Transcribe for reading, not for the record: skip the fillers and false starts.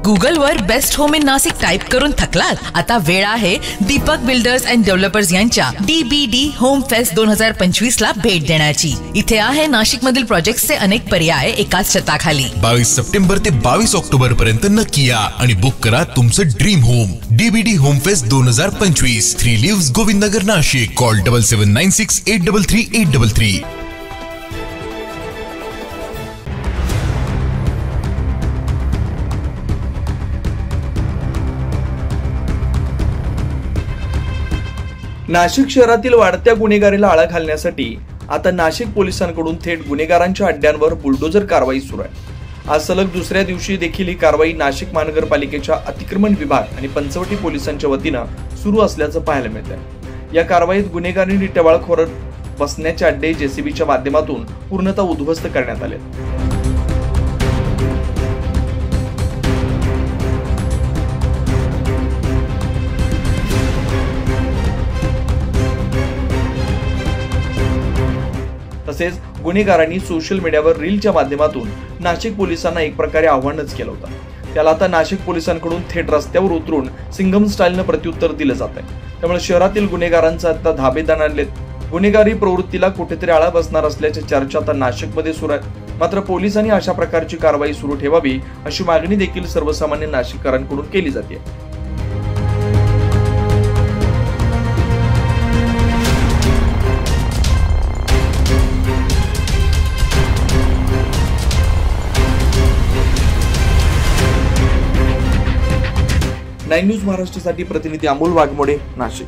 Google वर best home in Nashik type करून थकलात? आता वेळ आहे दीपक बिल्डर्स अँड डेव्हलपर्स यांच्या DBD होम फेस्ट 2025 ला भेट देण्याची। इथे आहे नाशिक मधील प्रोजेक्ट्सचे अनेक पर्याय एकाच छताखाली। 22 सप्टेंबर ते 22 ऑक्टोबर पर्यंत नक्की या आणि बुक करा तुमचं dream home. DBD home fest 2025, 3 lives Govindnagar Nashik. Call 7796 833 833। Nashik शहरातील वाढत्या गुन्हेगारीला आळा घालण्यासाठी आता नाशिक पोलिसांकडून थेट गुन्हेगारांच्या अड्ड्यांवर बुलडोजर कारवाई सुरू आहे। आज सलग दुसऱ्या दिवशी देखील ही कारवाई नाशिक महानगरपालिकेच्या अतिक्रमण विभाग आणि पंचवटी पोलिसांच्या वतीनं सुरू असल्याचं पाहायला मिळतंय। या कारवाईत गुन्हेगारी टवाळखोर बसण्याचे अड्डे JCBच्या माध्यमातून पूर्णतः उद्ध्वस्त करण्यात आले। तसेच गुन्हेगारांनी सोशल मीडियावर रीलच्या माध्यमातून नाशिक पोलिसांना एक प्रकारे आव्हानच केलं होतं। त्याला आता नाशिक पोलिसांकडून थेट रस्त्यावर उतरून सिंघम स्टाईलनं प्रत्युत्तर दिलं जात आहे। त्यामुळे शहरातील गुन्हेगारांचा आता धाबे दणाणलेत। गुन्हेगारी प्रवृत्तीला कुठेतरी आळा बसणार असल्याची चर्चा आता नाशिकमध्ये सुरू आहे। मात्र पोलिसांनी अशा प्रकारची कारवाई सुरू ठेवावी अशी मागणी देखील सर्वसामान्य नाशिककरांकडून केली जाते। नाईन न्यूज महाराष्ट्रासाठी प्रतिनिधी अमोल वाघमोडे, नाशिक।